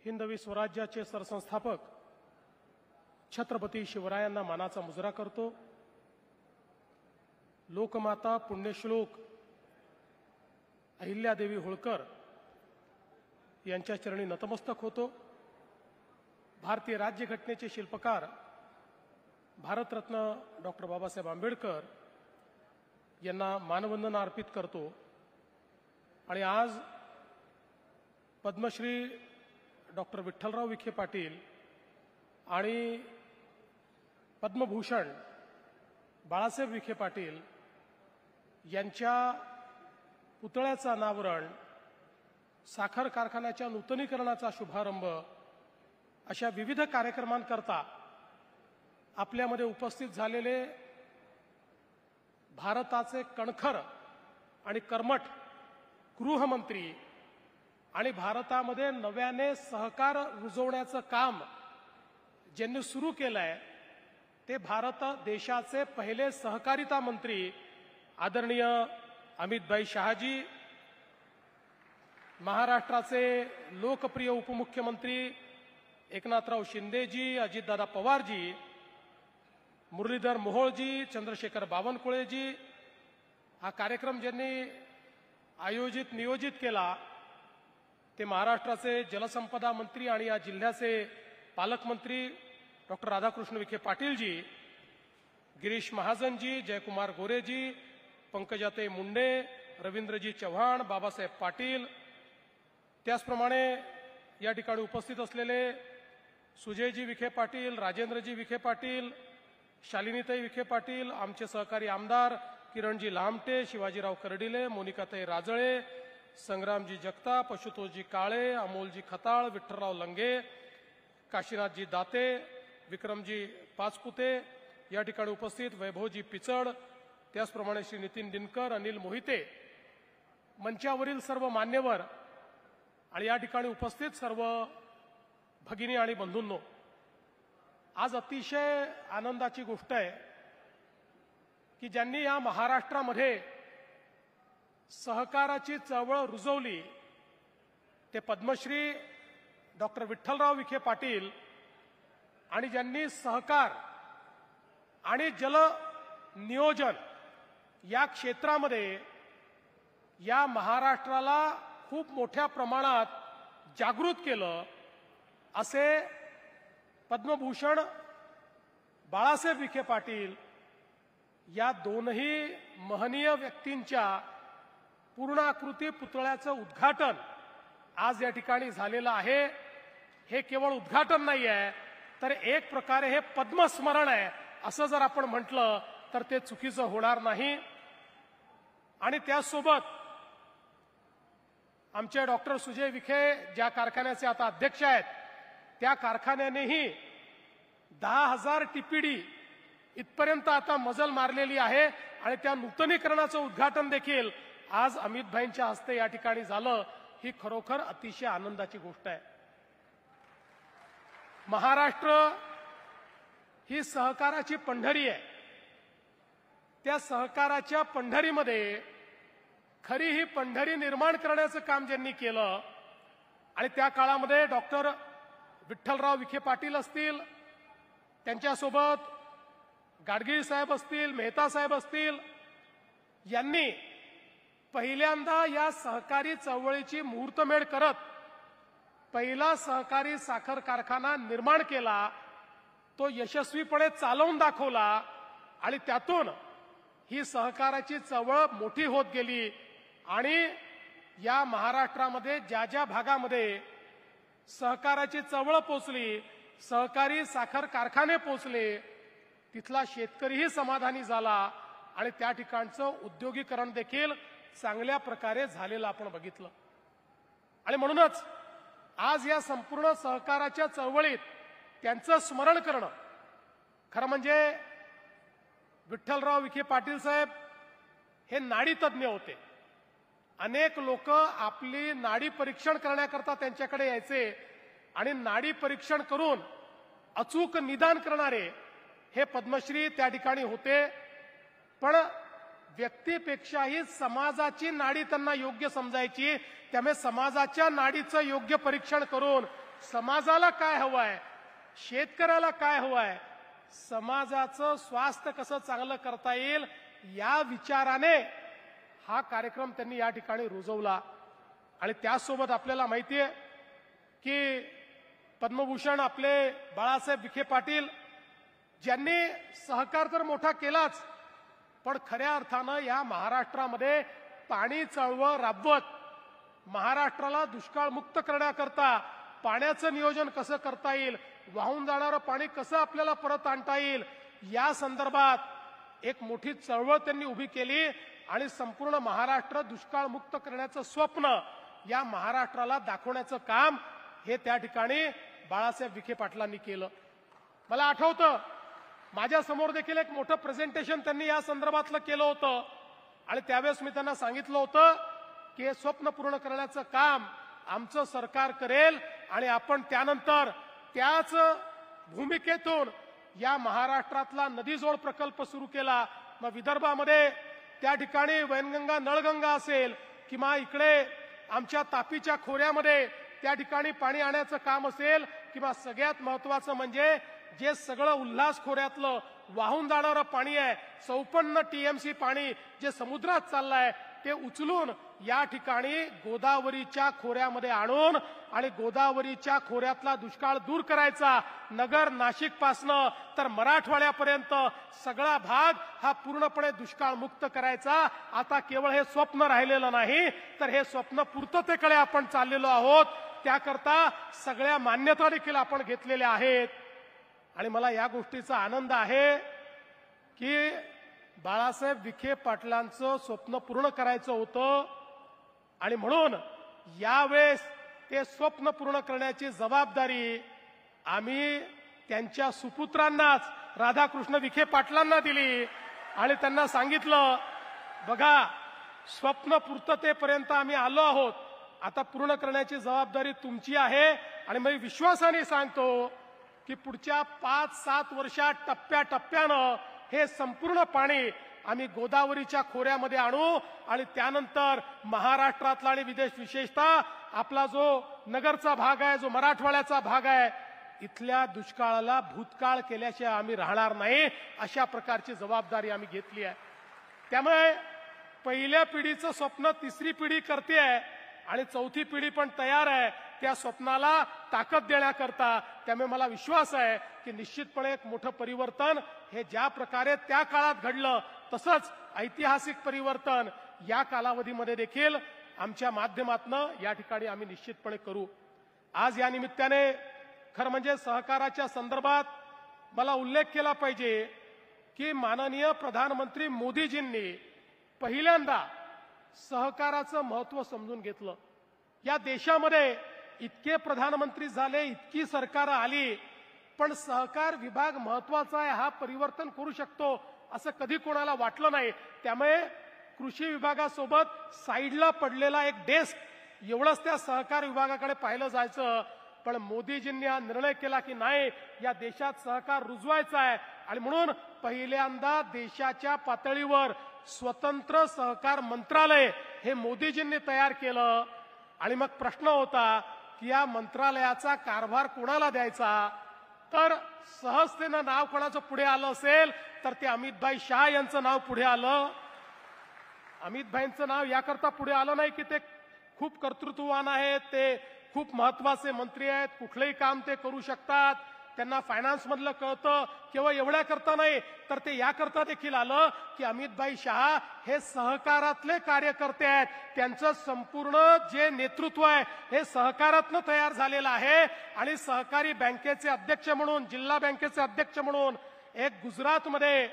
हिंदवी स्वराज्याचे सरसंस्थापक छत्रपती शिवरायांना मानाचा मुजरा करतो। लोकमाता पुण्यश्लोक अहिल्यादेवी होळकर यांच्या चरणी नतमस्तक होतो। भारतीय राज्यघटनेचे शिल्पकार भारतरत्न डॉक्टर बाबासाहेब आंबेडकर यांना मानवंदना अर्पित करतो। आणि आज पद्मश्री डॉक्टर विठ्ठलराव विखे पाटील आणि पद्मभूषण बाळासाहेब विखे पाटील यांच्या पुतळ्याचं अनावरण, साखर कारखान्याच्या नूतनीकरणाचा शुभारंभ अशा विविध कार्यक्रमांकरता आपल्यामध्ये उपस्थित झालेले भारताचे कणखर आणि कर्मठ गृहमंत्री आणि भारतामध्ये नव्याने सहकार रुजवण्याचं काम ज्यांनी सुरू केलंय ते भारत देशाचे पहिले सहकारिता मंत्री आदरणीय अमितभाई शहाजी, महाराष्ट्राचे लोकप्रिय उपमुख्यमंत्री एकनाथराव शिंदेजी, अजितदादा पवारजी, मुरलीधर मोहोळजी, चंद्रशेखर बावनकुळेजी। हा कार्यक्रम ज्यांनी आयोजित नियोजित केला ते महाराष्ट्राचे जलसंपदा मंत्री आणि या जिल्ह्याचे पालकमंत्री डॉक्टर राधाकृष्ण विखे पाटीलजी, गिरीश महाजनजी, जयकुमार गोरेजी, पंकजाताई मुंडे, रवींद्रजी चव्हाण, बाबासाहेब पाटील, त्याचप्रमाणे या ठिकाणी उपस्थित असलेले सुजयजी विखे पाटील, राजेंद्रजी विखे पाटील, शालिनीताई विखे पाटील, आमचे सहकारी आमदार किरणजी लामटे, शिवाजीराव कर्डिले, मोनिकाताई राजळे, संग्रामजी जगताप, पशुतोषजी काळे, अमोलजी खताळ, विठ्ठलराव लंगे, काशीनाथजी दाते, विक्रमजी पाचपुते, या ठिकाणी उपस्थित वैभवजी पिचड, त्याचप्रमाणे श्री नितीन दिनकर, अनिल मोहिते, मंचावरील सर्व मान्यवर आणि या ठिकाणी उपस्थित सर्व भगिनी आणि बंधूंनो, आज अतिशय आनंदाची गोष्ट आहे की ज्यांनी या महाराष्ट्रामध्ये सहकाराची चळवळ रुजवली ते पद्मश्री डॉक्टर विठ्ठलराव विखे पाटील आणि ज्यांनी सहकार आणि जल नियोजन या क्षेत्रामध्ये या महाराष्ट्राला खूप मोठ्या प्रमाणात जागृत केलं असे पद्मभूषण बाळासाहेब विखे पाटील या दोनही महनीय व्यक्तींच्या पूर्णाकृती पुतळ्याचं उद्घाटन आज या ठिकाणी झालेलं आहे। हे केवळ उद्घाटन नाही आहे तर एक प्रकारे हे पद्मस्मरण आहे असं जर आपण म्हटलं तर ते चुकीचं होणार नाही। आणि त्यासोबत आमचे डॉक्टर सुजय विखे ज्या कारखान्याचे आता अध्यक्ष आहेत त्या कारखान्यानेही 10,000 टीपीडी इथपर्यंत आता मजल मारलेली आहे आणि त्या नूतनीकरणाचं उद्घाटन देखील आज अमितभाईंच्या हस्ते या ठिकाणी झालं। ही खरोखर अतिशय आनंदाची गोष्ट आहे। महाराष्ट्र ही सहकाराची पंढरी आहे। त्या सहकाराच्या पंढरीमध्ये खरी ही पंढरी निर्माण करण्याचं काम ज्यांनी केलं आणि त्या काळामध्ये डॉक्टर विठ्ठलराव विखे पाटील असतील, त्यांच्यासोबत गाडगीळ साहेब असतील, मेहता साहेब असतील, यांनी पहिल्यांदा या सहकारी चळवळीची मुहूर्तमेढ करत पहिला सहकारी साखर कारखाना निर्माण केला, तो यशस्वीपणे चालवून दाखवला आणि त्यातून ही सहकाराची चळवळ मोठी होत गेली आणि या महाराष्ट्रामध्ये ज्या ज्या भागामध्ये सहकाराची चळवळ पोचली, सहकारी साखर कारखाने पोचले, तिथला शेतकरीही समाधानी झाला आणि त्या ठिकाणचं उद्योगीकरण देखील चांगल्या प्रकारे झालेलं आपण बघितलं। आणि म्हणूनच आज या संपूर्ण सहकाराच्या चळवळीत त्यांचं स्मरण करणं, खरं म्हणजे विठ्ठलराव विखे पाटील साहेब हे नाडी तज्ज्ञ होते। अनेक लोक आपली नाडी परीक्षण करण्याकरता त्यांच्याकडे यायचे आणि नाडी परीक्षण करून अचूक निदान करणारे हे पद्मश्री त्या ठिकाणी होते। पण व्यक्तीपेक्षाही समाजाची नाडी त्यांना योग्य समजायची, त्यामुळे समाजाच्या नाडीचं योग्य परीक्षण करून समाजाला काय हवंय, शेतकऱ्याला काय हवंय, समाजाचं स्वास्थ्य कसं चांगलं करता येईल या विचाराने हा कार्यक्रम त्यांनी या ठिकाणी रुजवला. आणि त्यासोबत आपल्याला माहिती आहे की पद्मभूषण आपले बाळासाहेब विखे पाटील ज्यांनी सहकार तर मोठा केलाच, पण खऱ्या अर्थानं या महाराष्ट्रामध्ये पाणी चळवळ राबवत महाराष्ट्राला दुष्काळमुक्त करण्याकरता पाण्याचं नियोजन कसं करता येईल, वाहून जाणारं पाणी कसं आपल्याला परत आणता येईल या संदर्भात एक मोठी चळवळ त्यांनी उभी केली आणि संपूर्ण महाराष्ट्र दुष्काळमुक्त करण्याचं स्वप्न या महाराष्ट्राला दाखवण्याचं काम हे त्या ठिकाणी बाळासाहेब विखे पाटलांनी केलं. मला आठवतं माझ्या समोर देखील एक मोठं प्रेझेंटेशन त्यांनी या संदर्भातलं केलं होतं आणि त्यावेळेस मी त्यांना सांगितलं होतं की हे स्वप्न पूर्ण करण्याचं काम आमचं सरकार करेल आणि आपण त्यानंतर त्याच भूमिकेतून या महाराष्ट्रातला नदीजोड प्रकल्प सुरू केला. मग विदर्भामध्ये त्या ठिकाणी वैनगंगा नळगंगा असेल किंवा इकडे आमच्या तापीच्या खोऱ्यामध्ये त्या ठिकाणी पाणी आणण्याचं काम असेल किंवा सगळ्यात महत्वाचं म्हणजे जे सगळं उल्हास खोऱ्यातलं वाहून जाणारं पाणी आहे, 54 TMC पाणी जे समुद्रात चाललंय ते उचलून या ठिकाणी गोदावरीच्या खोऱ्यामध्ये आणून आणि गोदावरीच्या खोऱ्यातला दुष्काळ दूर करायचा. नगर नाशिक पासनं तर मराठवाड्यापर्यंत सगळा भाग हा पूर्णपणे दुष्काळ मुक्त करायचा. आता केवळ हे स्वप्न राहिलेलं नाही तर हे स्वप्न पूर्ततेकडे आपण चाललेलो आहोत. त्याकरता सगळ्या मान्यता देखील आपण घेतलेल्या आहेत आणि मला या गोष्टीचा आनंद आहे की बाळासाहेब विखे पाटलांचं स्वप्न पूर्ण करायचं होतं आणि म्हणून यावेळेस ते स्वप्न पूर्ण करण्याची जबाबदारी आम्ही त्यांच्या सुपुत्रांनाच राधाकृष्ण विखे पाटलांना दिली आणि त्यांना सांगितलं, बघा स्वप्न पूर्ततेपर्यंत आम्ही आलो आहोत, आता पूर्ण करण्याची जबाबदारी तुमची आहे. आणि मी विश्वासाने सांगतो की पुढच्या 5-7 वर्षात टप्प्याटप्प्यानं हे संपूर्ण पाणी आम्ही गोदावरीच्या खोऱ्यामध्ये आणू आणि त्यानंतर महाराष्ट्रातला आणि विशेषतः आपला जो नगरचा भाग आहे, जो मराठवाड्याचा भाग आहे, इथल्या दुष्काळाला भूतकाळ केल्याशिवाय आम्ही राहणार नाही. अशा प्रकारची जबाबदारी आम्ही घेतली आहे. त्यामुळे पहिल्या पिढीचं स्वप्न तिसरी पिढी करते आहे आणि चौथी पिढी पण तयार आहे त्या स्वप्नाला ताकद देण्याकरता. त्यामुळे मला विश्वास आहे की निश्चितपणे एक मोठं परिवर्तन हे ज्या प्रकारे त्या काळात घडलं तसंच ऐतिहासिक परिवर्तन या कालावधीमध्ये देखील आमच्या माध्यमातून या ठिकाणी आम्ही निश्चितपणे करू. आज या निमित्ताने खरं म्हणजे सहकाराच्या संदर्भात मला उल्लेख केला पाहिजे की माननीय प्रधानमंत्री मोदीजींनी पहिल्यांदा सहकाराचं महत्त्व समजून घेतलं. या देशामध्ये इतके प्रधानमंत्री झाले, इतकी सरकार आली, पण सहकार विभाग महत्वाचा आहे, हा परिवर्तन करू शकतो असं कधी कोणाला वाटलं नाही. त्यामुळे कृषी विभागासोबत साईडला पडलेला एक डेस्क एवढंच त्या सहकार विभागाकडे पाहिलं जायचं. पण मोदीजींनी हा निर्णय केला की नाही, या देशात सहकार रुजवायचा आहे आणि म्हणून पहिल्यांदा देशाच्या पातळीवर स्वतंत्र सहकार मंत्रालय हे मोदीजींनी तयार केलं. आणि मग प्रश्न होता की या मंत्रालयाचा कारभार कोणाला द्यायचा. तर सहजतेनं नाव कोणाचं पुढे आलं असेल तर ते अमितभाई शाह यांचं नाव पुढे आलं. अमितभाईंचं नाव याकरता पुढे आलं नाही की ते खूप कर्तृत्ववान आहेत, ते खूप महत्वाचे मंत्री आहेत, कुठलंही काम ते करू शकतात, त्यांना फायनान्स मधलं कळतं, केवळ एवढ्या करता नाही तर ते याकरता देखील आलं की अमितभाई शाह हे सहकारातले कार्यकर्ते आहेत. त्यांचं संपूर्ण जे नेतृत्व आहे हे सहकारातनं तयार झालेलं आहे आणि सहकारी बँकेचे अध्यक्ष म्हणून, जिल्हा बँकेचे अध्यक्ष म्हणून एक गुजरातमध्ये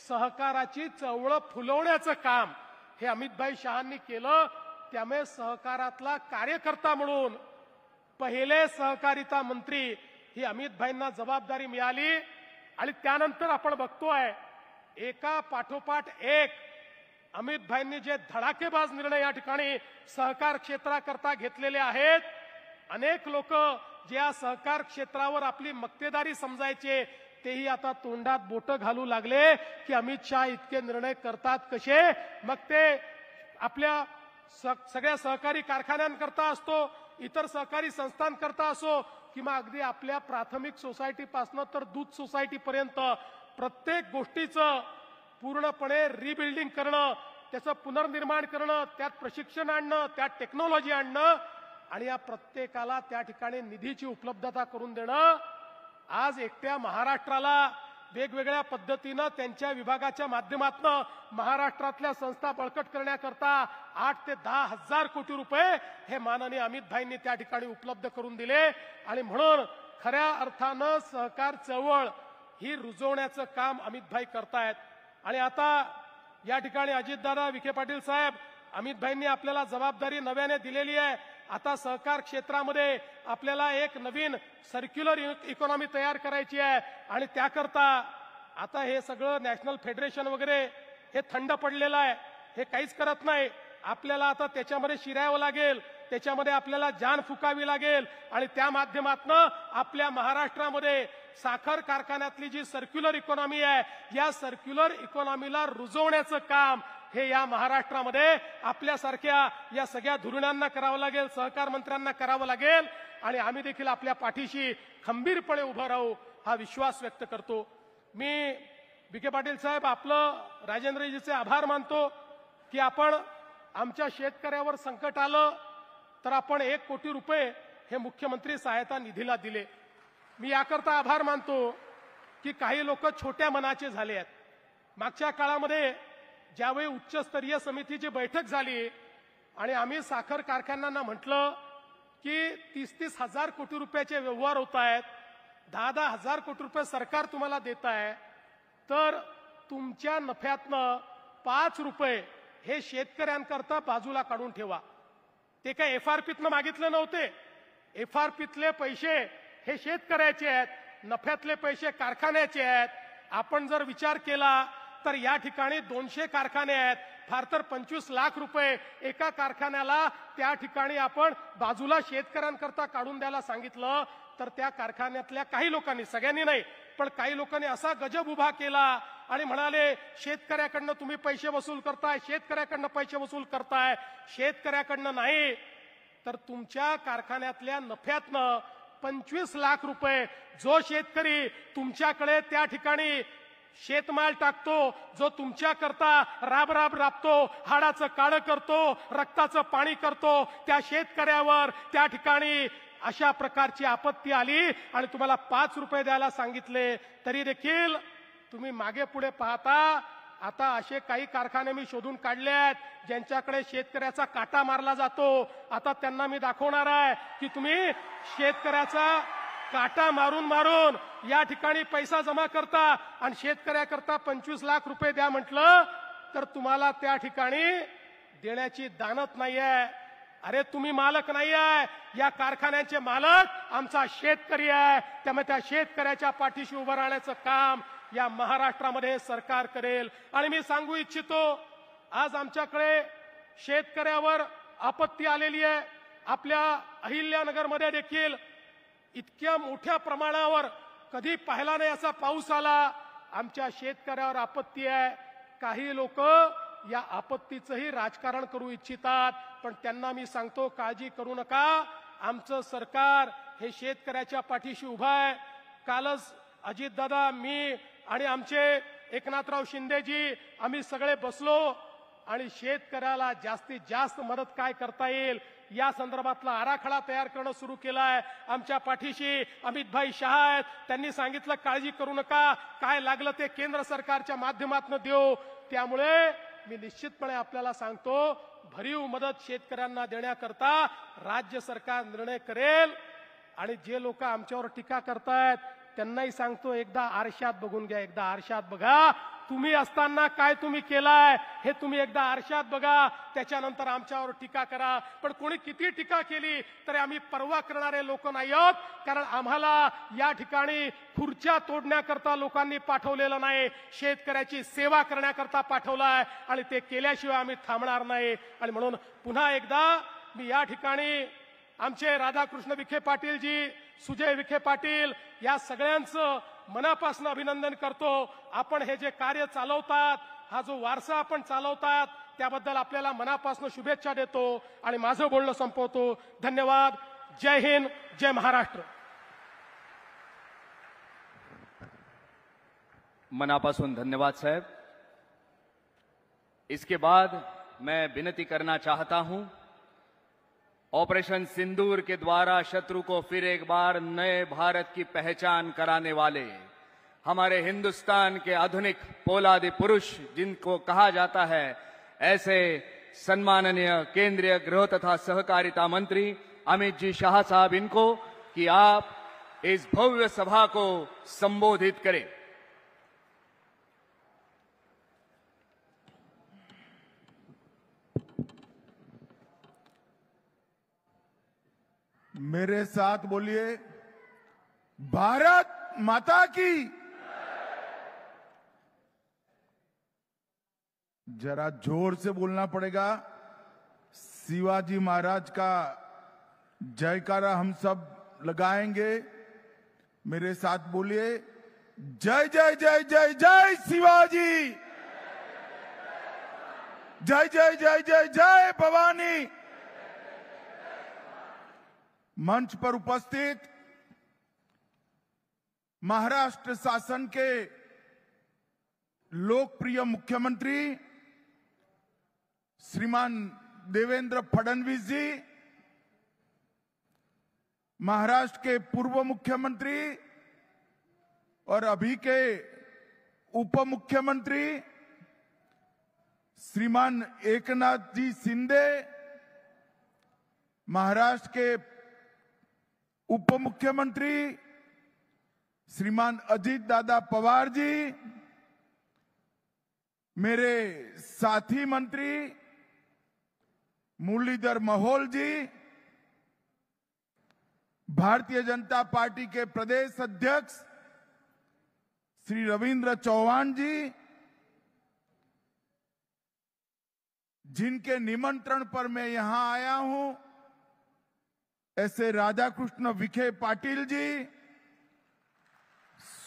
सहकाराची चळवळ फुलवण्याचं काम हे अमितभाई शहांनी केलं. त्यामुळे सहकारातला कार्यकर्ता म्हणून पहिले सहकारिता मंत्री ही अमितभाईंना जबाबदारी मिळाली. आणि त्यानंतर आपण बघतोय एका पाठोपाठ एक अमितभाईंनी जे धडाकेबाज निर्णय या ठिकाणी सहकार क्षेत्राकरता घेतलेले आहेत. अनेक लोक जे या सहकार क्षेत्रावर आपली मक्तेदारी समजायचे तेही आता तोंडात बोटं घालू लागले की अमित शाह इतके निर्णय करतात कसे. मग ते आपल्या सगळ्या सहकारी कारखान्यांकरता असतो, इतर सहकारी संस्थांकरता असो किंवा अगदी आपल्या प्राथमिक सोसायटीपासनं तर दूध सोसायटीपर्यंत प्रत्येक गोष्टीचं पूर्णपणे रिबिल्डिंग करणं, त्याचं पुनर्निर्माण करणं, त्यात प्रशिक्षण आणणं, त्यात टेक्नॉलॉजी आणणं आणि या प्रत्येकाला त्या ठिकाणी निधीची उपलब्धता करून देणं. आज एकट्या महाराष्ट्राला वेगवेगळ्या पद्धतीनं त्यांच्या विभागाच्या माध्यमातून महाराष्ट्रातल्या संस्था बळकट करण्याकरता 8 ते 10 हजार कोटी रुपये हे माननीय अमित भाईंनी त्या ठिकाणी उपलब्ध करून दिले. आणि म्हणून खऱ्या अर्थानं सहकार चळवळ ही रुजवण्याचं काम अमित भाई करतायत. आणि आता या ठिकाणी अजितदादा विखे पाटील साहेब, अमित भाईंनी आपल्याला जबाबदारी नव्याने दिलेली आहे. आता सहकार क्षेत्रामध्ये आपल्याला एक नवीन सर्क्युलर इकॉनॉमी तयार करायची आहे आणि त्याकरता आता हे सगळं नॅशनल फेडरेशन वगैरे हे थंड पडलेलं आहे, हे काहीच करत नाही. आपल्याला आता त्याच्यामध्ये शिरायला लागेल, त्याच्यामध्ये आपल्याला जान फुकावी लागेल आणि त्या माध्यमातून आपल्या महाराष्ट्रामध्ये साखर कारखान्यातली जी सर्क्युलर इकॉनॉमी आहे या सर्क्युलर इकॉनॉमीला रुजवण्याचं काम हे या महाराष्ट्रामध्ये आपल्यासारख्या या सगळ्या धुरीणांना करावं लागेल, सहकार मंत्र्यांना करावं लागेल आणि आम्ही देखील आपल्या पाठीशी खंबीरपणे उभं राहू हा विश्वास व्यक्त करतो. मी विखे पाटील साहेब आपलं राजेंद्रजीचे आभार मानतो की आपण आमच्या शेतकऱ्यावर संकट आलं तर आपण 1 कोटी रुपये हे मुख्यमंत्री सहायता निधीला दिले. मी याकरता आभार मानतो की काही लोक छोट्या मनाचे झाले आहेत. मागच्या काळामध्ये ज्यावेळी उच्चस्तरीय समितीची बैठक झाली आणि आम्ही साखर कारखान्यांना म्हटलं की 30-30 हजार कोटी रुपयाचे व्यवहार होत आहेत, 10-10 हजार कोटी रुपये सरकार तुम्हाला देत आहे, तर तुमच्या नफ्यातनं 5 रुपये हे शेतकऱ्यांकरता बाजूला काढून ठेवा. ते काय FRPतनं मागितले नव्हते. FRPतले पैसे हे शेतकऱ्याचे आहेत, नफ्यातले पैसे कारखान्याचे आहेत. आपण जर विचार केला तर या ठिकाणी 200 कारखाने आहेत, फार तर 25 लाख रुपये एका कारखान्याला त्या ठिकाणी आपण बाजूला शेतकऱ्यांकरता काढून द्यायला सांगितलं तर त्या कारखान्यातल्या काही लोकांनी, सगळ्यांनी नाही पण काही लोकांनी असा गजब उभा केला आणि म्हणाले शेतकऱ्याकडनं तुम्ही पैसे वसूल करताय, शेतकऱ्याकडनं पैसे वसूल करताय. शेतकऱ्याकडनं नाही तर तुमच्या कारखान्यातल्या नफ्यातनं 25 लाख रुपये जो शेतकरी तुमच्याकडे त्या ठिकाणी शेतमाल टाकतो, जो तुमच्याकरता राब राबतो, हाडाचं काळं करतो, रक्ताचं पाणी करतो, त्या शेतकऱ्यावर त्या ठिकाणी अशा प्रकारची आपत्ती आली आणि तुम्हाला 5 रुपये द्यायला सांगितले तरी देखील तुम्ही मागे पुढे पाहता. आता असे काही कारखाने मी शोधून काढले आहेत ज्यांच्याकडे शेतकऱ्याचा काटा मारला जातो. आता त्यांना मी दाखवणार आहे की तुम्ही शेतकऱ्याचा काटा मारून मारून या ठिकाणी पैसा जमा करता आणि शेतकऱ्याकरता 25 लाख रुपये द्या म्हटलं तर तुम्हाला त्या ठिकाणी देण्याची दानत नाहीये. अरे तुम्ही मालक नाही आहे, या कारखान्याचे मालक आमचा शेतकरी आहे. त्यामुळे त्या शेतकऱ्याच्या पाठीशी उभं राहण्याचं काम या महाराष्ट्रामध्ये सरकार करेल. आणि मी सांगू इच्छितो, आज आमच्याकडे शेतकऱ्यावर आपत्ती आलेली आहे. आपल्या अहिल्यानगरमध्ये देखील इतक्या मोठ्या प्रमाणावर कधी पाहिला नाही असा पाऊस आला. आमच्या शेतकऱ्यावर आपत्ती आहे. काही लोक या आपत्तीचंही राजकारण करू इच्छितात, पण त्यांना मी सांगतो काळजी करू नका. आमचं सरकार हे शेतकऱ्याच्या पाठीशी उभं आहे. कालच अजितदादा, मी आणि आमचे एकनाथराव शिंदेजी आम्ही सगळे बसलो आणि शेतकऱ्याला जास्तीत जास्त मदत काय करता येईल या संदर्भातला आराखडा तयार करणं सुरू केलाय. आमच्या पाठीशी अमितभाई शहा आहेत. त्यांनी सांगितलं काळजी करू नका, काय लागलं ते केंद्र सरकारच्या माध्यमातून देऊ. त्यामुळे मी निश्चितपणे आपल्याला सांगतो, भरीव मदत शेतकऱ्यांना देण्याकरता राज्य सरकार निर्णय करेल. आणि जे लोक आमच्यावर टीका करतायत त्यांनाही सांगतो, एकदा आरशात बघून घ्या, एकदा आरशात बघा. तुम्ही असताना काय तुम्ही केलाय हे तुम्ही एकदा आरशात बघा, त्याच्यानंतर आमच्यावर टीका करा. पण कोणी किती टीका केली तरी आम्ही पर्वा करणारे लोक नाही आहोत. कारण आम्हाला या ठिकाणी खुर्च्या तोडण्याकरता लोकांनी पाठवलेलं नाही, शेतकऱ्याची सेवा करण्याकरता पाठवलाय आणि ते केल्याशिवाय आम्ही थांबणार नाही. आणि म्हणून पुन्हा एकदा मी या ठिकाणी आमचे राधाकृष्ण विखे पाटीलजी, सुजय विखे पाटील या सगळ्यांचं मनापासून अभिनंदन करतो. आपण हे जे कार्य चालवतात, हा जो वारसा आपण चालवतात, त्याबद्दल आपल्याला मनापासून शुभेच्छा देतो आणि माझं बोलणं संपवतो. धन्यवाद. जय हिंद, जय महाराष्ट्र. मनापासून धन्यवाद साहब। इसके बाद मैं विनती करना चाहता हूं, ऑपरेशन सिंदूर के द्वारा शत्रु को फिर एक बार नए भारत की पहचान कराने वाले हमारे हिंदुस्तान के आधुनिक पोलादी पुरुष जिनको कहा जाता है, ऐसे सम्माननीय केंद्रीय गृह तथा सहकारिता मंत्री अमित जी शाह साहब इनको कि आप इस भव्य सभा को संबोधित करें। मेरे साथ बोलिए, भारत माता की। जरा जोर से बोलना पड़ेगा। शिवाजी महाराज का जयकारा हम सब लगाएंगे। मेरे साथ बोलिए, जय जय जय जय जय शिवाजी, जय जय जय जय जय भवानी। मंच पर उपस्थित महाराष्ट्र शासन के लोकप्रिय मुख्यमंत्री श्रीमान देवेंद्र फडणवीस जी, महाराष्ट्र के पूर्व मुख्यमंत्री और अभी के उप मुख्यमंत्री श्रीमान एकनाथ जी शिंदे, महाराष्ट्र के उप मुख्यमंत्री श्रीमान अजीत दादा पवार जी, मेरे साथी मंत्री मुरलीधर मोहोल जी, भारतीय जनता पार्टी के प्रदेश अध्यक्ष श्री रविंद्र चौहान जी, जिनके निमंत्रण पर मैं यहां आया हूं, ऐसे राधाकृष्ण विखे पाटिल जी,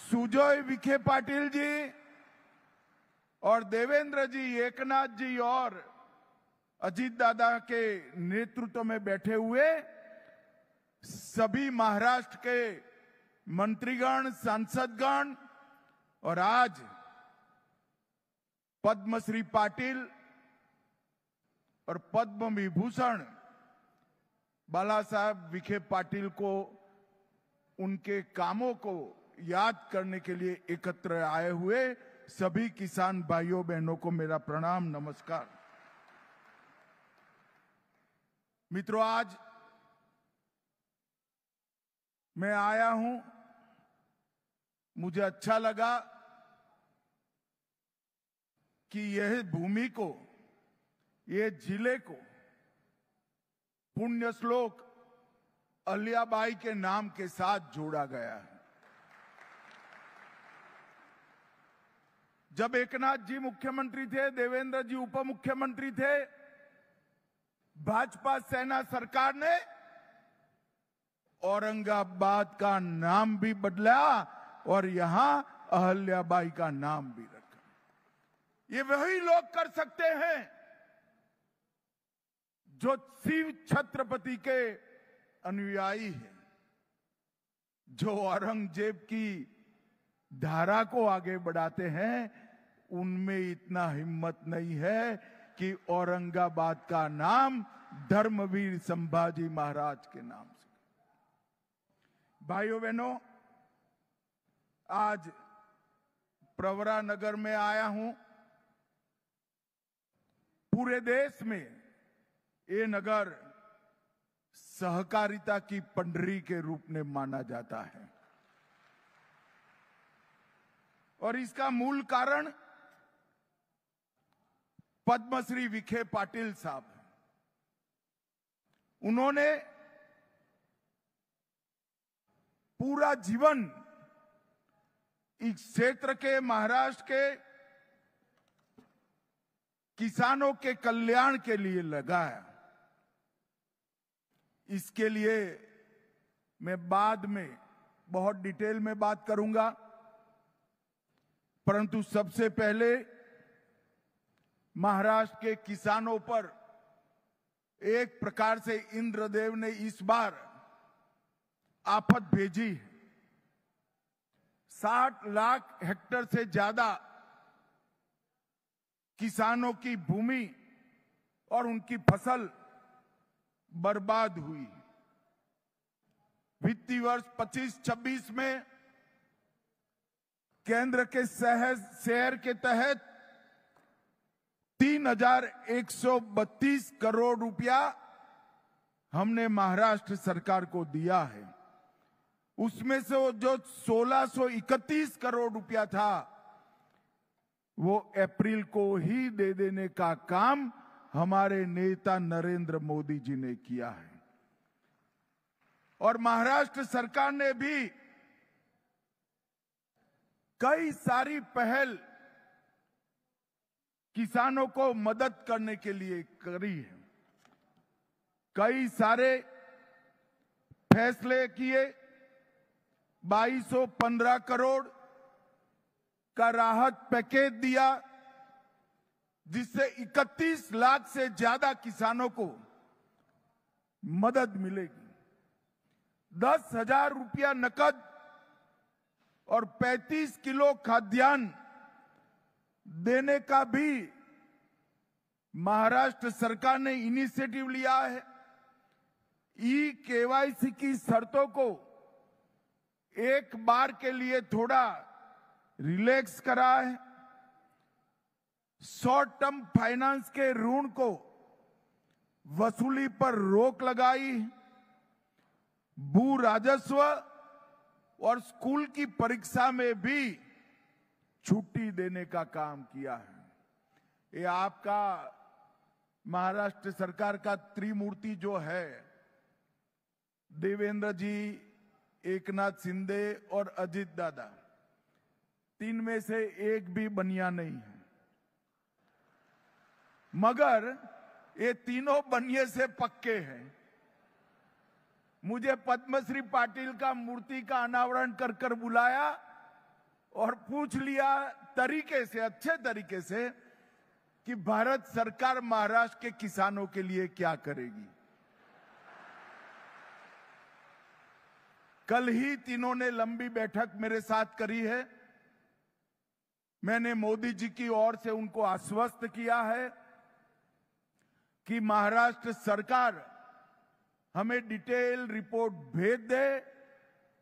सुजय विखे पाटिल जी और देवेंद्र जी, एकनाथ जी और अजीत दादा के नेतृत्व में बैठे हुए सभी महाराष्ट्र के मंत्रीगण, सांसदगण और आज पद्मश्री पाटिल और पद्म विभूषण बाला साहब विखे पाटिल को उनके कामों को याद करने के लिए एकत्र आए हुए सभी किसान भाइयों बहनों को मेरा प्रणाम, नमस्कार। मित्रों, आज मैं आया हूं, मुझे अच्छा लगा कि यह भूमि को, यह जिले को पुण्य श्लोक अहिल्याबाई के नाम के साथ जोड़ा गया है। जब एकनाथ जी मुख्यमंत्री थे, देवेंद्र जी उप मुख्यमंत्री थे, भाजपा सेना सरकार ने औरंगाबाद का नाम भी बदला और यहां अहिल्याबाई का नाम भी रखा। ये वही लोग कर सकते हैं जो शिव छत्रपति के अनुयायी हैं, जो औरंगजेब की धारा को आगे बढ़ाते हैं। उनमें इतना हिम्मत नहीं है कि औरंगाबाद का नाम धर्मवीर संभाजी महाराज के नाम से। भाइयों बहनों, आज प्रवरा नगर में आया हूं। पूरे देश में ये नगर सहकारिता की पंडरी के रूप में माना जाता है और इसका मूल कारण पद्मश्री विखे पाटिल साहब। उन्होंने पूरा जीवन इस क्षेत्र के, महाराष्ट्र के किसानों के कल्याण के लिए लगाया। इसके लिए मैं बाद में बहुत डिटेल में बात करूंगा, परंतु सबसे पहले महाराष्ट्र के किसानों पर एक प्रकार से इंद्रदेव ने इस बार आफत भेजी। 60 लाख हेक्टेयर से ज्यादा किसानों की भूमि और उनकी फसल बर्बाद हुई। वित्तीय वर्ष 25-26 में केंद्र के शहर के तहत 3,132 करोड़ रुपया हमने महाराष्ट्र सरकार को दिया है। उसमें से जो 1,631 करोड़ रुपया था वो अप्रैल को ही दे देने का काम हमारे नेता नरेंद्र मोदी जी ने किया है। और महाराष्ट्र सरकार ने भी कई सारी पहल किसानों को मदद करने के लिए करी है। कई सारे फैसले किए। 2215 करोड़ का राहत पैकेज दिया, जिससे 31 लाख से ज्यादा किसानों को मदद मिलेगी। 10,000 रुपया नकद और 35 किलो खाद्यान्न देने का भी महाराष्ट्र सरकार ने इनिशिएटिव लिया है। केवाईसी की शर्तों को एक बार के लिए थोड़ा रिलैक्स करा है। शॉर्ट टर्म फाइनेंस के ऋण को वसूली पर रोक लगाई। भू राजस्व और स्कूल की परीक्षा में भी छुट्टी देने का काम किया है। ये आपका महाराष्ट्र सरकार का त्रिमूर्ति जो है, देवेंद्र जी, एकनाथ शिंदे और अजित दादा, तीन में से एक भी बनिया नहीं है, मगर ये तीनों बनिए से पक्के हैं। मुझे पद्मश्री पाटिल का मूर्ति का अनावरण कर बुलाया और पूछ लिया तरीके से, अच्छे तरीके से, कि भारत सरकार महाराष्ट्र के किसानों के लिए क्या करेगी। कल ही तीनों ने लंबी बैठक मेरे साथ करी है। मैंने मोदी जी की ओर से उनको आश्वस्त किया है कि महाराष्ट्र सरकार हमें डिटेल रिपोर्ट भेज दे।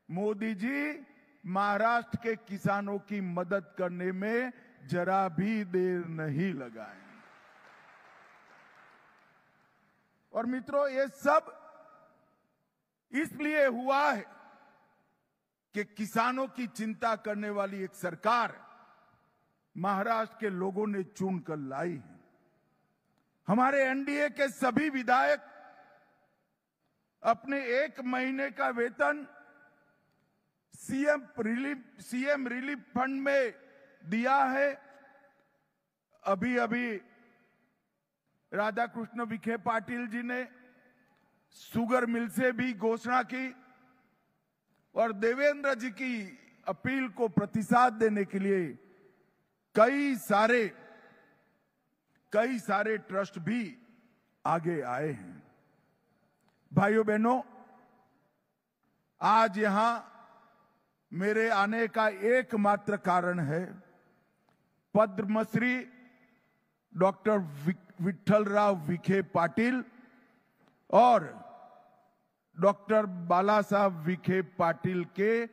मोदी जी महाराष्ट्र के किसानों की मदद करने में जरा भी देर नहीं लगाएं। और मित्रों, ये सब इसलिए हुआ है कि किसानों की चिंता करने वाली एक सरकार महाराष्ट्र के लोगों ने चुनकर लाई है। हमारे एनडीए के सभी विधायक अपने 1 महीने का वेतन सीएम रिलीफ फंड में दिया है। अभी अभी राधाकृष्ण विखे पाटिल जी ने शुगर मिल से भी घोषणा की और देवेंद्र जी की अपील को प्रतिसाद देने के लिए कई सारे ट्रस्ट भी आगे आए हैं। भाइयों बहनों, आज यहां मेरे आने का एकमात्र कारण है पद्मश्री डॉक्टर विठ्ठलराव विखे पाटिल और डॉक्टर बाला साहब विखे पाटिल के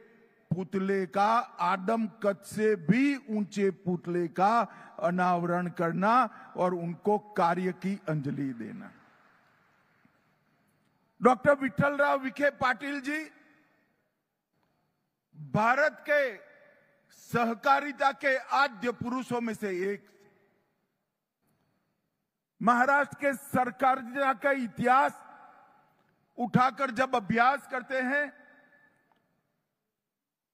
पुतले का, आदमकद से भी ऊंचे पुतले का अनावरण करना और उनको कार्य की अंजलि देना। डॉक्टर विठ्ठलराव विखे पाटिल जी भारत के सहकारिता के आद्य पुरुषों में से एक। महाराष्ट्र के सहकारिता का इतिहास उठाकर जब अभ्यास करते हैं,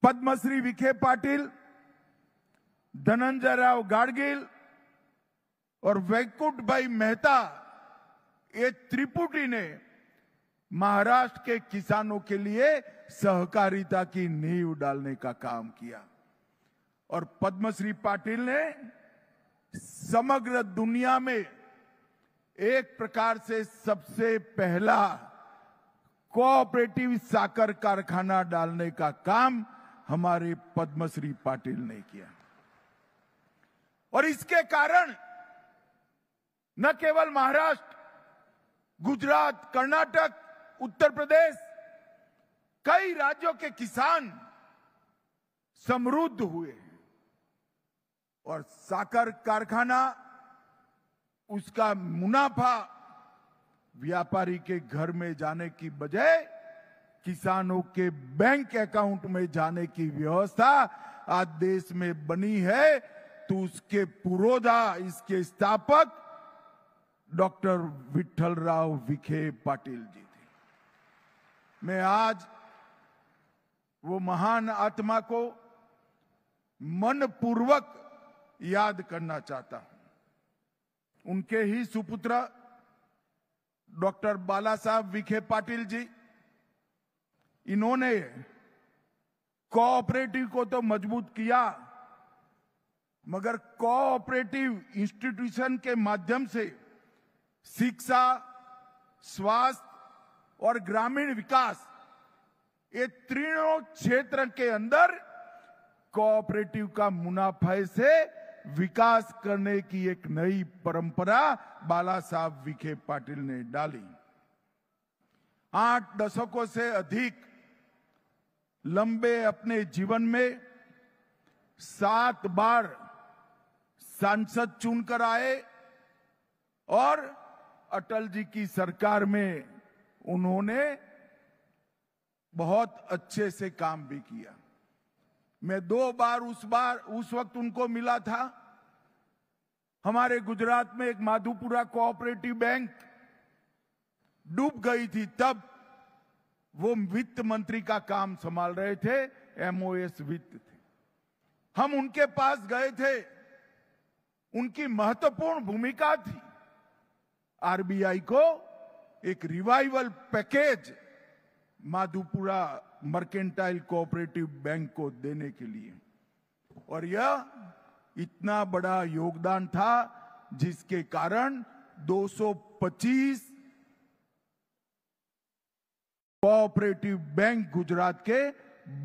पद्मश्री विखे पाटिल, धनंजय राव गाडगिल और वैकुंठ भाई मेहता, ये त्रिपुटी ने महाराष्ट्र के किसानों के लिए सहकारिता की नींव डालने का काम किया। और पद्मश्री पाटिल ने समग्र दुनिया में एक प्रकार से सबसे पहला कोऑपरेटिव साकर कारखाना डालने का काम हमारे पद्मश्री पाटिल ने किया। और इसके कारण न केवल महाराष्ट्र, गुजरात, कर्नाटक, उत्तर प्रदेश, कई राज्यों के किसान समृद्ध हुए हैं और साकर कारखाना, उसका मुनाफा व्यापारी के घर में जाने की बजाय किसानों के बैंक अकाउंट में जाने की व्यवस्था आज देश में बनी है। तो उसके पुरोधा, इसके स्थापक डॉक्टर विठ्ठलराव विखे पाटिल जी थे। मैं आज वो महान आत्मा को मनपूर्वक याद करना चाहता हूं। उनके ही सुपुत्र डॉक्टर बाला साहब विखे पाटिल जी, इन्होंने कोऑपरेटिव को तो मजबूत किया, मगर कोऑपरेटिव इंस्टीट्यूशन के माध्यम से शिक्षा, स्वास्थ्य और ग्रामीण विकास, ये तीनों क्षेत्र के अंदर कोऑपरेटिव का मुनाफा से विकास करने की एक नई परंपरा बाला साहब विखे पाटिल ने डाली। 8 दशकों से अधिक लंबे अपने जीवन में 7 बार सांसद चुनकर आए और अटल जी की सरकार में उन्होंने बहुत अच्छे से काम भी किया। मैं 2 बार उस वक्त उनको मिला था। हमारे गुजरात में एक माधुपुरा कोऑपरेटिव बैंक डूब गई थी, तब वो वित्त मंत्री का काम संभाल रहे थे, एमओएस वित्त थे। हम उनके पास गए थे, उनकी महत्वपूर्ण भूमिका थी आरबीआई को एक revival package Madhupura mercantile cooperative bank को देने के लिए, और यह इतना बड़ा योगदान था जिसके कारण 225 कोऑपरेटिव बैंक गुजरात के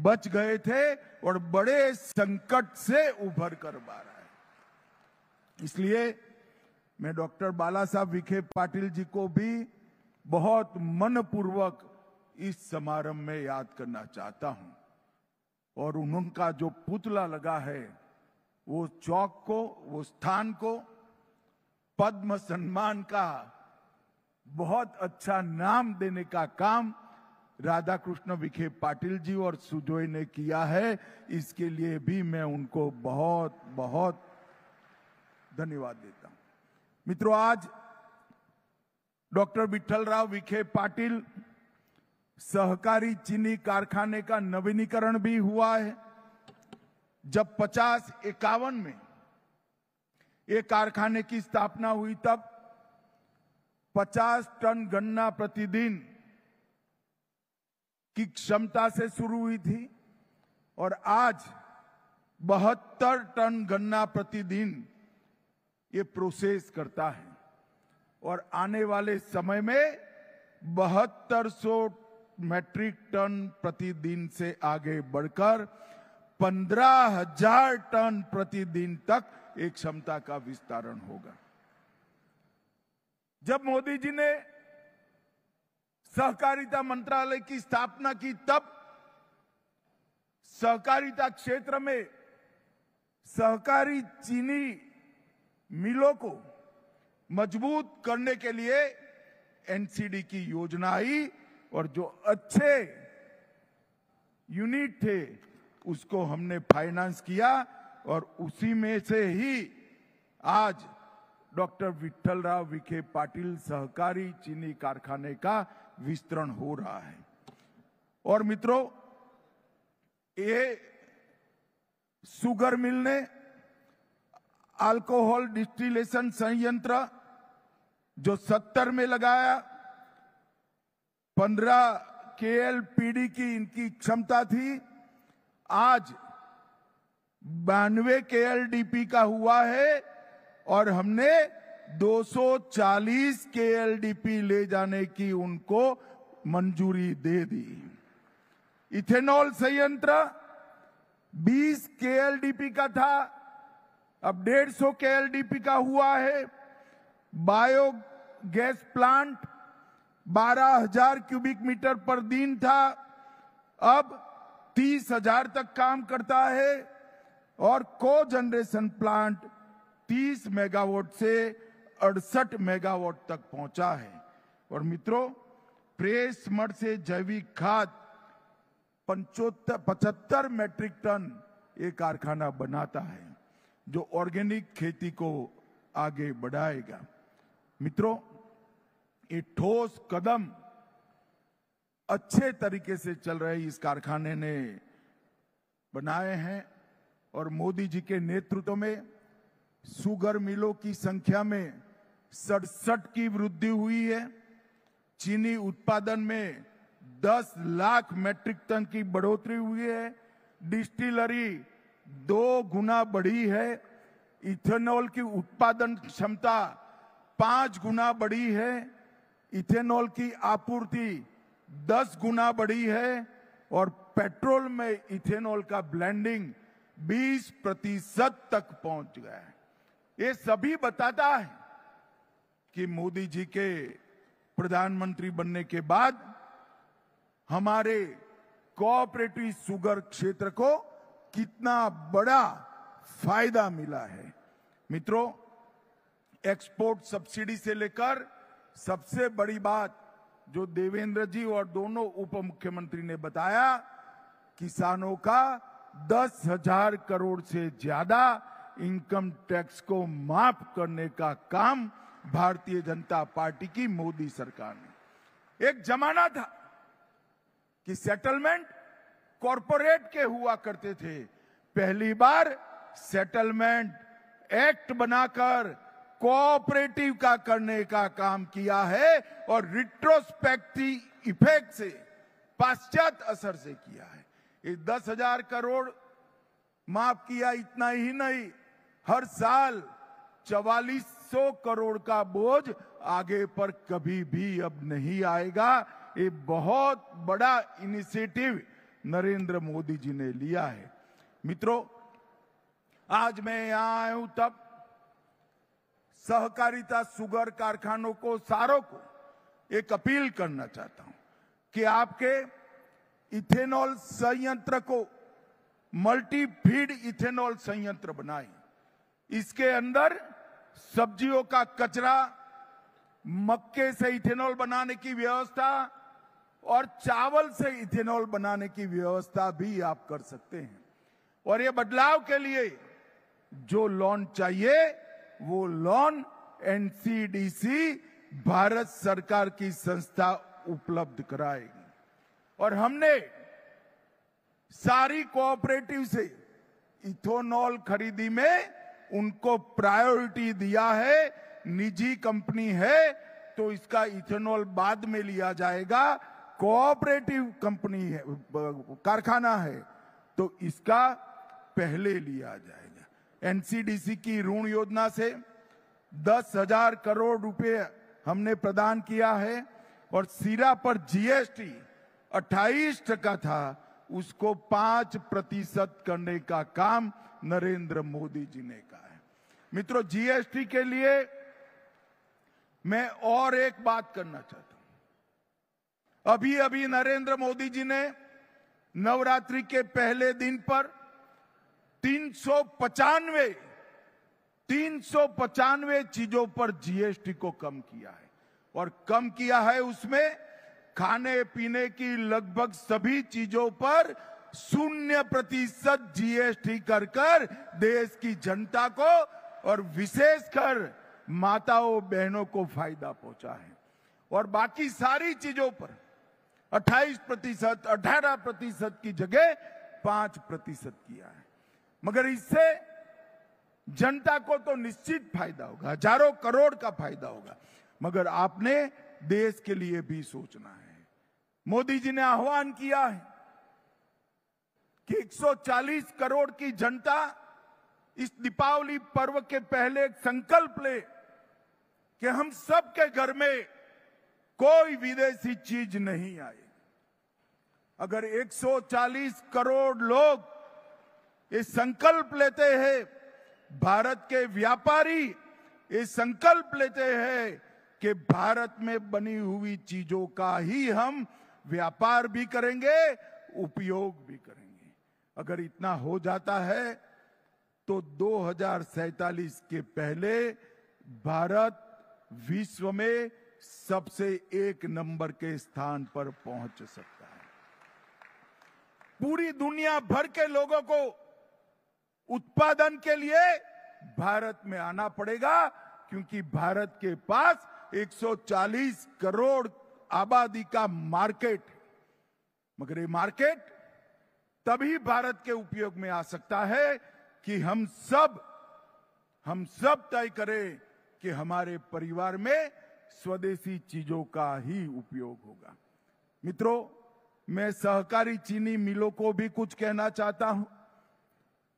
बच गए थे और बड़े संकट से उभर कर बाहर आए। इसलिए मैं डॉक्टर बाला साहब विखे पाटिल जी को भी बहुत मनपूर्वक इस समारंभ में याद करना चाहता हूं। और उनका जो पुतला लगा है, वो चौक को, वो स्थान को पद्म सम्मान का बहुत अच्छा नाम देने का काम राधा कृष्ण विखे पाटिल जी और सुजोय ने किया है। इसके लिए भी मैं उनको बहुत बहुत धन्यवाद देता हूं। मित्रों, आज डॉक्टर विठ्ठलराव विखे पाटिल सहकारी चीनी कारखाने का नवीनीकरण भी हुआ है। जब 50-51 में ये कारखाने की स्थापना हुई, तब 50 टन गन्ना प्रतिदिन की क्षमता से शुरू हुई थी और आज 72 टन गन्ना प्रतिदिन ये प्रोसेस करता है और आने वाले समय में 7200 मैट्रिक टन प्रतिदिन से आगे बढ़कर 15,000 टन प्रतिदिन तक एक क्षमता का विस्तारण होगा। जब मोदी जी ने सहकारिता मंत्रालय की स्थापना की, तब सहकारिता क्षेत्र में सहकारी चीनी मिलों को मजबूत करने के लिए एनसीडी की योजना आई और जो अच्छे यूनिट थे उसको हमने फाइनेंस किया और उसी में से ही आज डॉक्टर विठ्ठलराव विखे पाटिल सहकारी चीनी कारखाने का विस्तरण हो रहा है। और मित्रों, ये शुगर मिल ने अल्कोहल डिस्टिलेशन संयंत्र जो 70 में लगाया, 15 KLPD की इनकी क्षमता थी, आज 92 KLDP का हुआ है और हमने 240 KLDP ले जाने की उनको मंजूरी दे दी। इथेनॉल संयंत्र 20 KLDP का था, अब 150 KLDP का हुआ है। बायोगैस प्लांट 12,000 क्यूबिक मीटर पर दिन था, अब 30,000 तक काम करता है। और को जनरेशन प्लांट 30 मेगावाट से 68 मेगावाट तक पहुंचा है। और मित्रों, प्रेस मड से जैविक खाद 75 मैट्रिक टन ये कारखाना बनाता है, जो ऑर्गेनिक खेती को आगे बढ़ाएगा। मित्रों, ये ठोस कदम अच्छे तरीके से चल रहे इस कारखाने ने बनाए हैं। और मोदी जी के नेतृत्व में शुगर मिलों की संख्या में 67 की वृद्धि हुई है। चीनी उत्पादन में 10 लाख मैट्रिक टन की बढ़ोतरी हुई है। डिस्टिलरी 2 गुना बढ़ी है। इथेनॉल की उत्पादन क्षमता 5 गुना बढ़ी है। इथेनॉल की आपूर्ति 10 गुना बढ़ी है। और पेट्रोल में इथेनॉल का ब्लेंडिंग 20% तक पहुंच गया है। ये सभी बताता है कि मोदी जी के प्रधानमंत्री बनने के बाद हमारे कोऑपरेटिव शुगर क्षेत्र को कितना बड़ा फायदा मिला है। मित्रों, एक्सपोर्ट सब्सिडी से लेकर सबसे बड़ी बात जो देवेंद्र जी और दोनों उप मुख्यमंत्री ने बताया, किसानों का 10,000 करोड़ से ज्यादा इनकम टैक्स को माफ करने का काम भारतीय जनता पार्टी की मोदी सरकार ने। एक जमाना था कि सेटलमेंट कॉरपोरेट के हुआ करते थे। पहली बार सेटलमेंट एक्ट बनाकर कोऑपरेटिव का करने का काम किया है और रिट्रोस्पेक्टिव इफेक्ट से, पाश्चात्य असर से किया है। ये 10,000 करोड़ माफ किया, इतना ही नहीं, हर साल 4400 करोड़ का बोझ आगे पर कभी भी अब नहीं आएगा। ये बहुत बड़ा इनिशिएटिव नरेंद्र मोदी जी ने लिया है। मित्रों, आज मैं यहां आया हूं तब सहकारिता शुगर कारखानों को, सारों को एक अपील करना चाहता हूं कि आपके इथेनॉल संयंत्र को मल्टी फीड इथेनॉल संयंत्र बनाएं। इसके अंदर सब्जियों का कचरा, मक्के से इथेनॉल बनाने की व्यवस्था और चावल से इथेनॉल बनाने की व्यवस्था भी आप कर सकते हैं। और ये बदलाव के लिए जो लोन चाहिए वो लोन एनसीडीसी भारत सरकार की संस्था उपलब्ध कराएगी। और हमने सारी कोऑपरेटिव से इथेनॉल खरीदी में उनको प्रायोरिटी दिया है। निजी कंपनी है तो इसका इथेनॉल बाद में लिया जाएगा, कोऑपरेटिव कंपनी है, कारखाना है तो इसका पहले लिया जाएगा। एनसीडीसी की ऋण योजना से 10,000 करोड़ रुपए हमने प्रदान किया है और शीरा पर जीएसटी 28% था, उसको 5% करने का काम नरेंद्र मोदी जी ने कहा है। मित्रों, जीएसटी के लिए मैं और एक बात करना चाहता हूं। अभी अभी नरेंद्र मोदी जी ने नवरात्रि के पहले दिन पर 395 चीजों पर जीएसटी को कम किया है। और कम किया है उसमें खाने पीने की लगभग सभी चीजों पर 0% जीएसटी कर देश की जनता को और विशेषकर माताओं बहनों को फायदा पहुंचा है। और बाकी सारी चीजों पर 28%, 18% की जगह 5% किया है। मगर इससे जनता को तो निश्चित फायदा होगा, हजारों करोड़ का फायदा होगा, मगर आपने देश के लिए भी सोचना है। मोदी जी ने आह्वान किया है कि 140 करोड़ की जनता इस दीपावली पर्व के पहले एक संकल्प ले कि हम सबके घर में कोई विदेशी चीज नहीं आए। अगर 140 करोड़ लोग ये संकल्प लेते हैं, भारत के व्यापारी ये संकल्प लेते हैं कि भारत में बनी हुई चीजों का ही हम व्यापार भी करेंगे, उपयोग भी करेंगे। अगर इतना हो जाता है तो 2047 के पहले भारत विश्व में सबसे एक नंबर के स्थान पर पहुंच सकता है। पूरी दुनिया भर के लोगों को उत्पादन के लिए भारत में आना पड़ेगा, क्योंकि भारत के पास 140 करोड़ आबादी का मार्केट है। मगर ये मार्केट तभी भारत के उपयोग में आ सकता है कि हम सब तय करें कि हमारे परिवार में स्वदेशी चीजों का ही उपयोग होगा। मित्रों, मैं सहकारी चीनी मिलों को भी कुछ कहना चाहता हूं।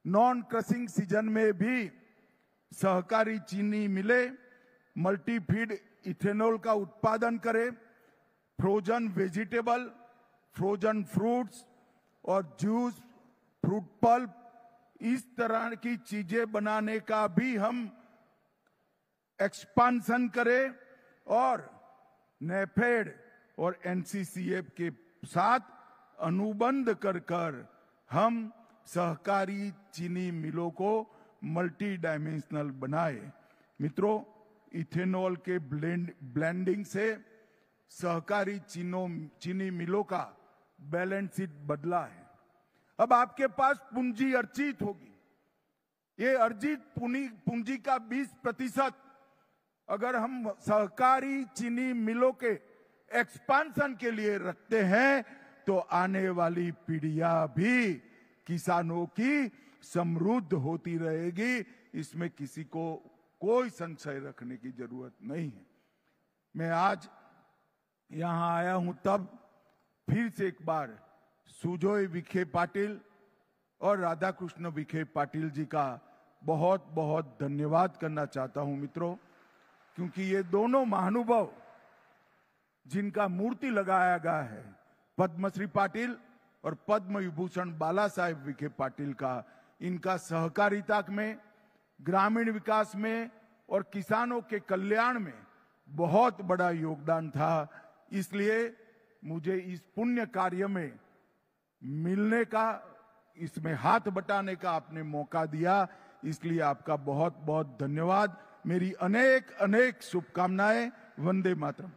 नॉन क्रशिंग सीजन में भी सहकारी चीनी मिलें मल्टीफीड इथेनॉल का उत्पादन करें, फ्रोजन वेजिटेबल, फ्रोजन फ्रूट्स और जूस, फ्रूट पल्प, इस तरह की चीजें बनाने का भी हम एक्सपांशन करें और नेफेड और एनसीसीएफ के साथ अनुबंध कर हम सहकारी चीनी मिलों को मल्टी डायमेंशनल बनाए। मित्रों, इथेनॉल के ब्लेंडिंग से सहकारी चीनी मिलों का बैलेंस शीट बदला है। अब आपके पास पूंजी अर्जित होगी। ये अर्जित पूंजी का 20% अगर हम सहकारी चीनी मिलों के एक्सपांशन के लिए रखते हैं तो आने वाली पीढ़ियां भी किसानों की समृद्ध होती रहेगी। इसमें किसी को कोई संशय रखने की जरूरत नहीं है। मैं आज यहां आया हूं तब फिर से एक बार सुजोय विखे पाटिल और राधाकृष्ण विखे पाटिल जी का बहुत बहुत धन्यवाद करना चाहता हूं मित्रों, क्योंकि ये दोनों महानुभाव जिनका मूर्ति लगाया गया है, पद्मश्री पाटिल और पद्म विभूषण बाला साहेब विखे पाटिल का, इनका सहकारिता में, ग्रामीण विकास में और किसानों के कल्याण में बहुत बड़ा योगदान था। इसलिए मुझे इस पुण्य कार्य में मिलने का, इसमें हाथ बटाने का आपने मौका दिया, इसलिए आपका बहुत बहुत धन्यवाद। मेरी अनेक अनेक शुभकामनाएं। वंदे मातरम।